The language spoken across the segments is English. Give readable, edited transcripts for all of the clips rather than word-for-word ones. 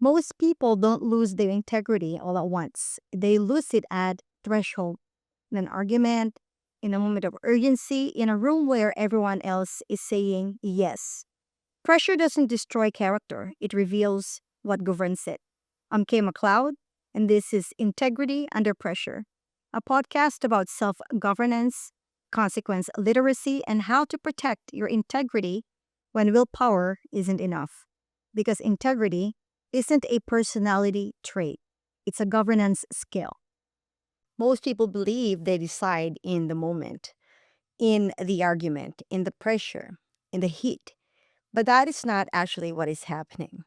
Most people don't lose their integrity all at once. They lose it at threshold, in an argument, in a moment of urgency, in a room where everyone else is saying yes. Pressure doesn't destroy character, it reveals what governs it. I'm Kay McLeod, and this is Integrity Under Pressure, a podcast about self governance, consequence literacy, and how to protect your integrity when willpower isn't enough. Because integrity isn't a personality trait, it's a governance skill. Most people believe they decide in the moment, in the argument, in the pressure, in the heat. But that is not actually what is happening.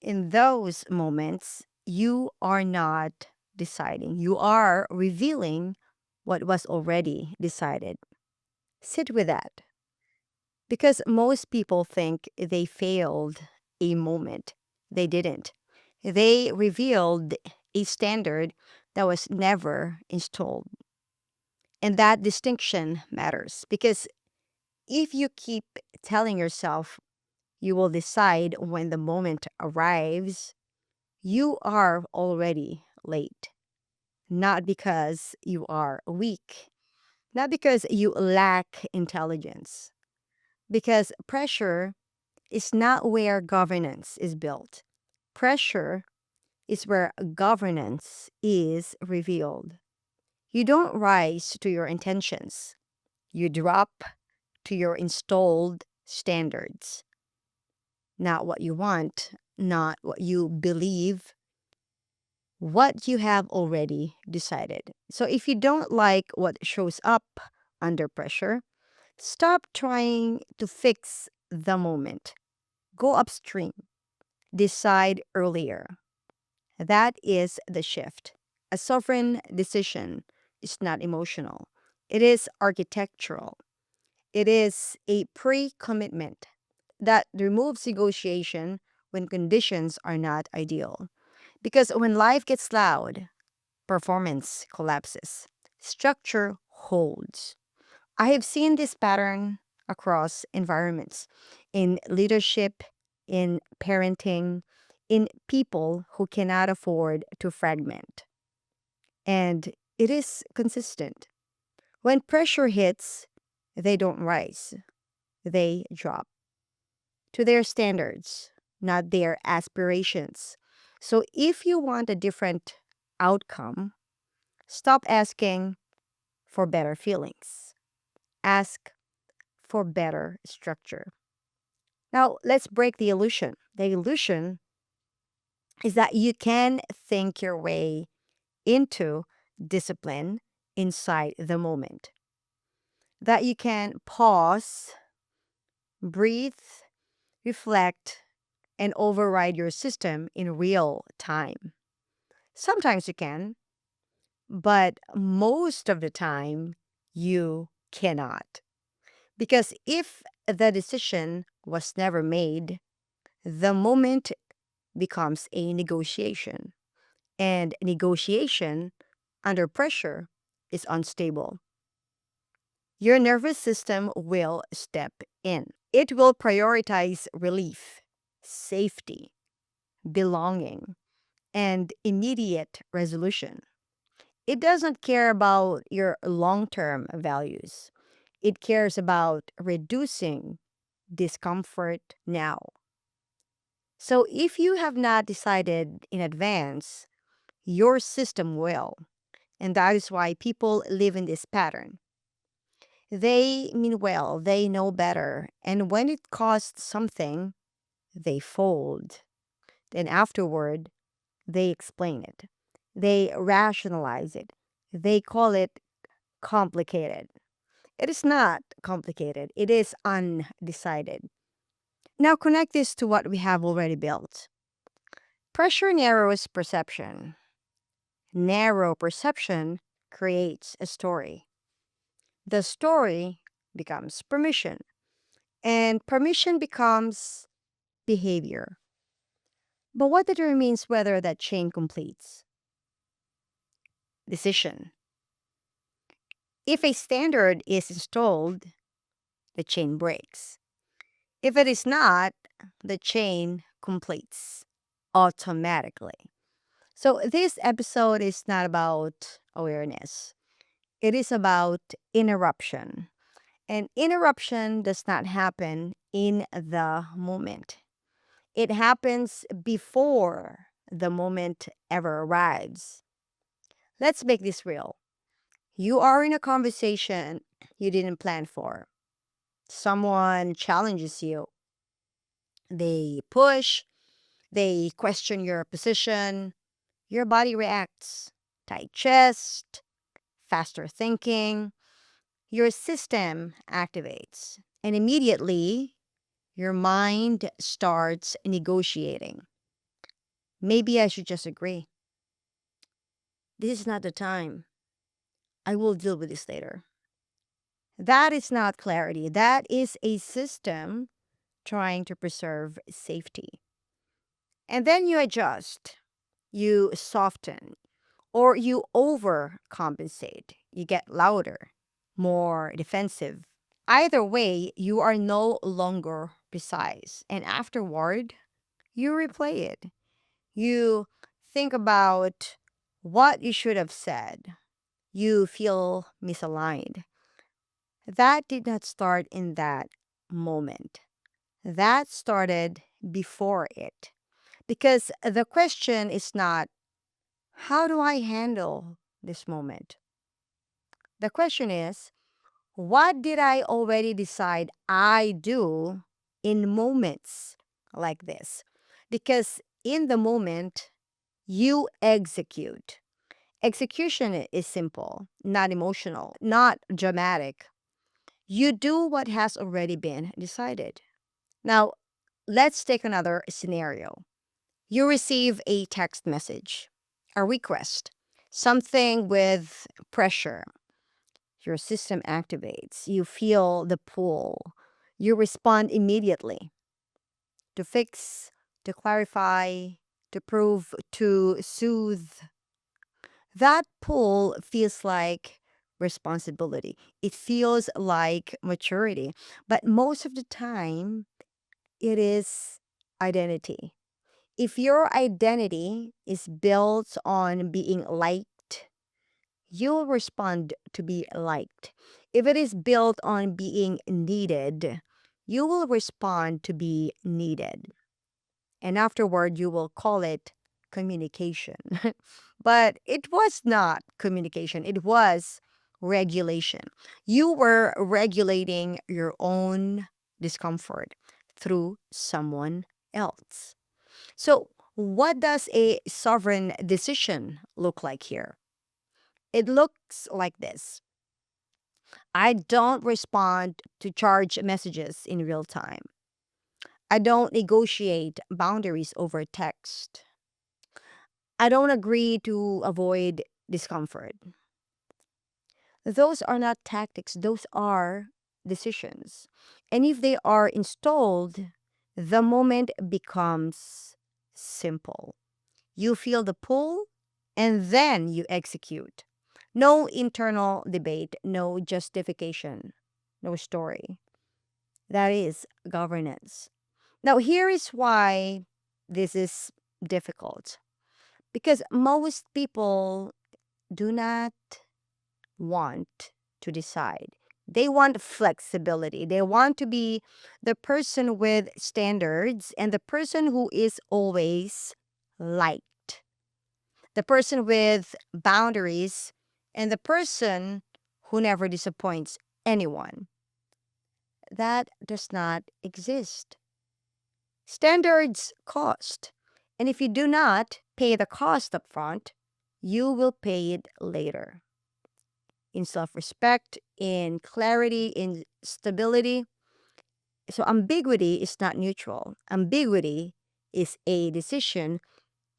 In those moments, you are not deciding, you are revealing what was already decided. Sit with that because most people think they failed a moment. They didn't. They revealed a standard that was never installed. And that distinction matters because if you keep telling yourself you will decide when the moment arrives, you are already late. Not because you are weak, not because you lack intelligence, because pressure is not where governance is built. Pressure is where governance is revealed. You don't rise to your intentions, you drop to your installed standards. Not what you want, not what you believe, what you have already decided. So if you don't like what shows up under pressure, stop trying to fix the moment. Go upstream. Decide earlier. That is the shift. A sovereign decision is not emotional, it is architectural. It is a pre commitment that removes negotiation when conditions are not ideal. Because when life gets loud, performance collapses, structure holds. I have seen this pattern across environments, in leadership, in parenting, in people who cannot afford to fragment. And it is consistent. When pressure hits, they don't rise, they drop to their standards, not their aspirations. So if you want a different outcome, stop asking for better feelings. Ask for better structure. Now, let's break the illusion. The illusion is that you can think your way into discipline inside the moment, that you can pause, breathe, reflect, and override your system in real time. Sometimes you can, but most of the time you cannot. Because if the decision was never made, the moment becomes a negotiation. And negotiation under pressure is unstable. Your nervous system will step in. It will prioritize relief, safety, belonging, and immediate resolution. It doesn't care about your long term values. It cares about reducing discomfort now. So if you have not decided in advance, your system will. And that is why people live in this pattern. They mean well, they know better. And when it costs something, they fold. Then afterward, they explain it. They rationalize it. They call it complicated. It is not complicated, it is undecided. Now connect this to what we have already built. Pressure narrows perception. Narrow perception creates a story. The story becomes permission, and permission becomes behavior. But what determines whether that chain completes? Decision. If a standard is installed, the chain breaks. If it is not, the chain completes. automatically. So, this episode is not about awareness, it is about interruption. And interruption does not happen in the moment, it happens before the moment ever arrives. Let's make this real. You are in a conversation you didn't plan for. Someone challenges you. They push, they question your position. Your body reacts. Tight chest, faster thinking. Your system activates. And immediately, your mind starts negotiating. Maybe I should just agree. This is not the time. I will deal with this later. That is not clarity. That is a system trying to preserve safety. And then you adjust, you soften, or you overcompensate. You get louder, more defensive. Either way, you are no longer precise. And afterward, you replay it. You think about what you should have said. You feel misaligned. That did not start in that moment. That started before it. Because the question is not, how do I handle this moment? The question is, what did I already decide I do in moments like this? Because in the moment, you execute. Execution is simple, not emotional, not dramatic. You do what has already been decided. Now, let's take another scenario. You receive a text message, a request, something with pressure. Your system activates. You feel the pull. You respond immediately to fix, to clarify, to prove, to soothe. That pull feels like responsibility. It feels like maturity. But most of the time, it is identity. If your identity is built on being liked, you'll respond to be liked. If it is built on being needed, you will respond to be needed. And afterward, you will call it communication. But it was not communication, it was regulation. You were regulating your own discomfort through someone else. So, what does a sovereign decision look like here? It looks like this. I don't respond to charge messages in real time. I don't negotiate boundaries over text. I don't agree to avoid discomfort. Those are not tactics, those are decisions. And if they are installed, the moment becomes simple. You feel the pull and then you execute. No internal debate, no justification, no story. That is governance. Now, here is why this is difficult. Because most people do not want to decide. They want flexibility. They want to be the person with standards and the person who is always liked, the person with boundaries, and the person who never disappoints anyone. That does not exist. Standards cost. And if you do not pay the cost up front, you will pay it later. In self respect, in clarity, in stability. So, ambiguity is not neutral. Ambiguity is a decision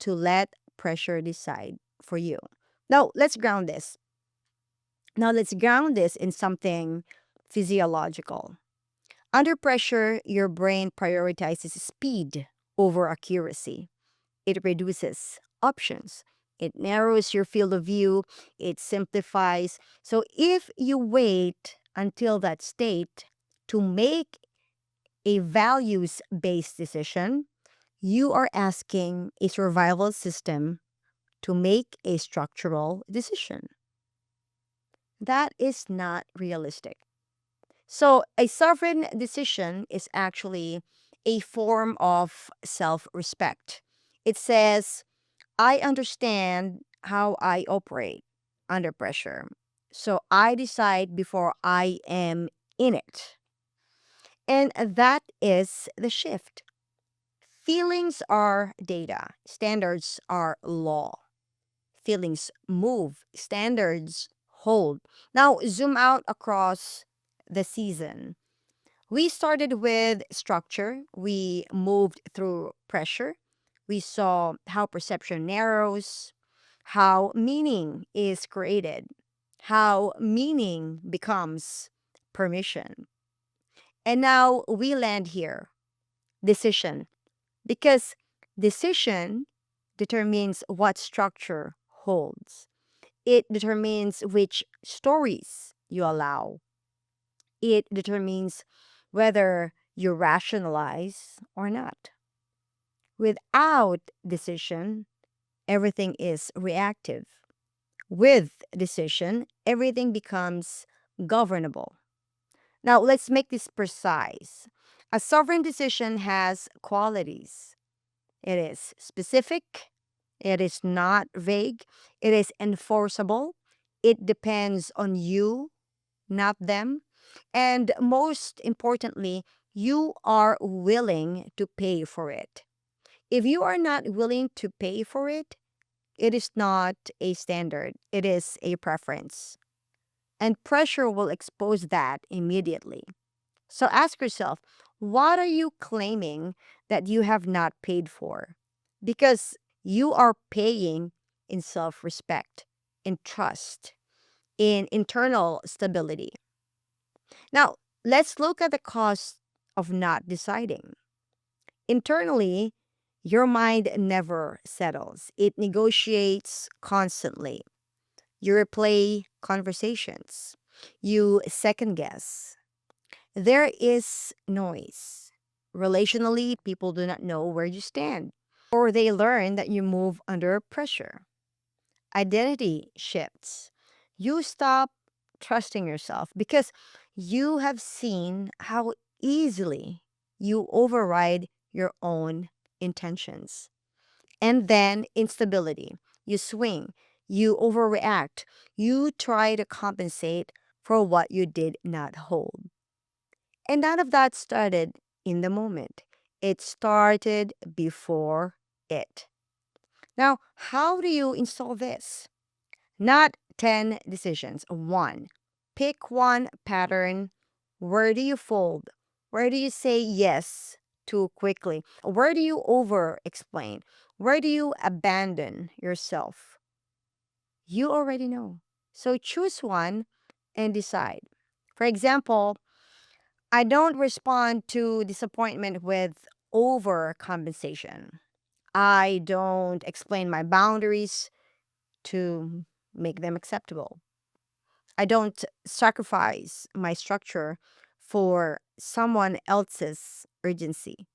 to let pressure decide for you. Now, let's ground this. Now, let's ground this in something physiological. Under pressure, your brain prioritizes speed over accuracy. It reduces options. It narrows your field of view. It simplifies. So if you wait until that state to make a values based decision, You are asking a survival system to make a structural decision. That is not realistic. So, a sovereign decision is actually a form of self respect. It says, I understand how I operate under pressure. So, I decide before I am in it. And that is the shift. Feelings are data, standards are law. Feelings move, standards hold. Now, zoom out across the season. We started with structure, we moved through pressure, we saw how perception narrows, how meaning is created, how meaning becomes permission. And now we land here, decision, because decision determines what structure holds. It determines which stories you allow. It determines whether you rationalize or not. Without decision, everything is reactive. With decision, everything becomes governable. Now, let's make this precise. A sovereign decision has qualities. It is specific, it is not vague, it is enforceable, it depends on you, not them. And most importantly, you are willing to pay for it. If you are not willing to pay for it, it is not a standard, it is a preference. And pressure will expose that immediately. So ask yourself, what are you claiming that you have not paid for? Because you are paying in self respect, in trust, in internal stability. Now, let's look at the cost of not deciding. Internally, your mind never settles, it negotiates constantly. You replay conversations, you second guess. There is noise. Relationally, people do not know where you stand, or they learn that you move under pressure. Identity shifts. You stop trusting yourself because you have seen how easily you override your own intentions. And then instability. You swing, you overreact, you try to compensate for what you did not hold. And none of that started in the moment, it started before it. Now, how do you install this? Not 10 decisions. One, pick one pattern. Where do you fold? Where do you say yes too quickly? Where do you over explain? Where do you abandon yourself? You already know. So choose one and decide. For example, I don't respond to disappointment with overcompensation. I don't explain my boundaries to make them acceptable. I don't sacrifice my structure for someone else's urgency.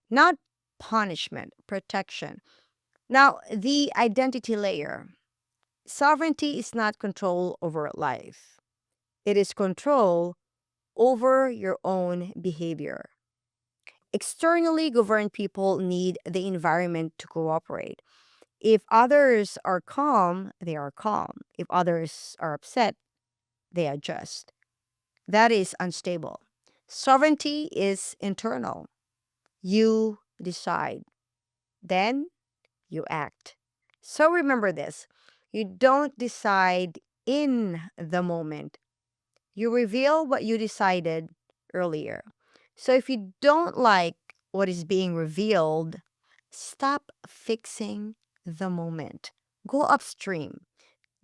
Not punishment, protection. Now, the identity layer. Sovereignty is not control over life, it is control over your own behavior. Externally governed people need the environment to cooperate. If others are calm, they are calm. If others are upset, they adjust. That is unstable. Sovereignty is internal. You decide, then you act. So remember this, you don't decide in the moment, you reveal what you decided earlier. So if you don't like what is being revealed, stop fixing the moment. Go upstream.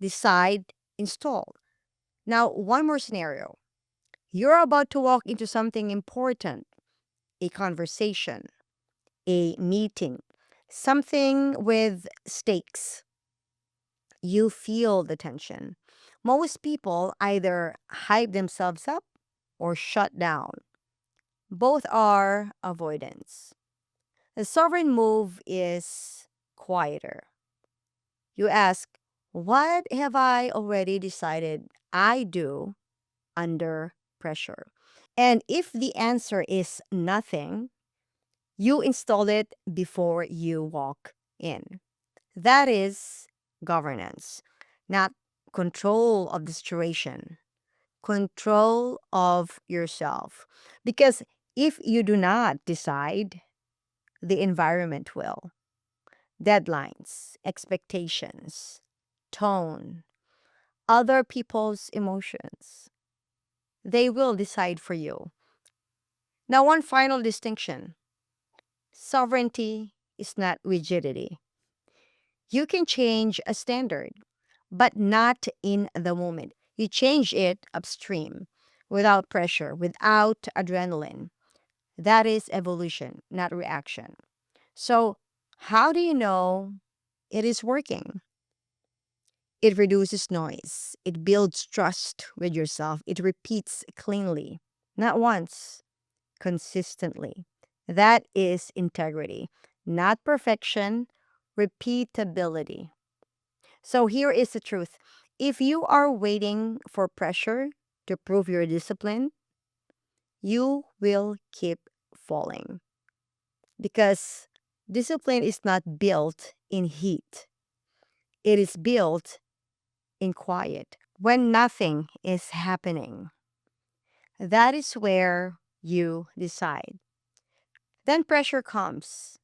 Decide, install. Now, one more scenario. You're about to walk into something important, a conversation, a meeting, something with stakes. You feel the tension. Most people either hype themselves up or shut down. Both are avoidance. A sovereign move is quieter. You ask, what have I already decided I do under pressure? And if the answer is nothing, you install it before you walk in. That is governance, not control of the situation, control of yourself. Because if you do not decide, the environment will. Deadlines, expectations, tone, other people's emotions, they will decide for you. Now, one final distinction: sovereignty is not rigidity. You can change a standard, but not in the moment. You change it upstream, without pressure, without adrenaline. That is evolution, not reaction. So, how do you know it is working? It reduces noise, it builds trust with yourself, it repeats cleanly, not once, consistently. That is integrity, not perfection, repeatability. So here is the truth: if you are waiting for pressure to prove your discipline, you will keep falling, because discipline is not built in heat, it is built in quiet when nothing is happening. That is where you decide. Then pressure comes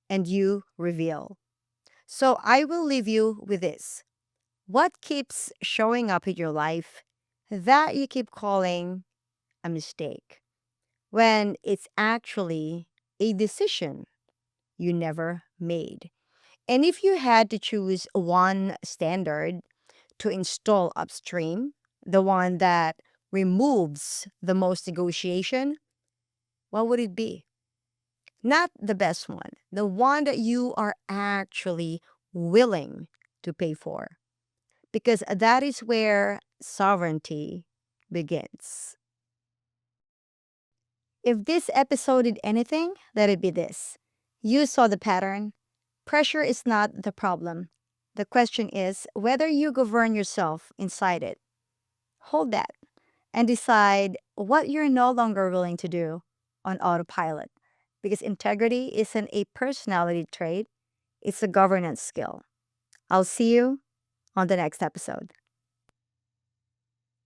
and you reveal. So I will leave you with this. What keeps showing up in your life that you keep calling a mistake when it's actually a decision you never made? And if you had to choose one standard to install upstream, the one that removes the most negotiation, what would it be? Not the best one, the one that you are actually willing to pay for, because that is where sovereignty begins. If this episode did anything, let it be this: you saw the pattern. Pressure is not the problem. The question is whether you govern yourself inside it. Hold that and decide what you're no longer willing to do on autopilot. Because integrity isn't a personality trait, it's a governance skill. I'll see you on the next episode.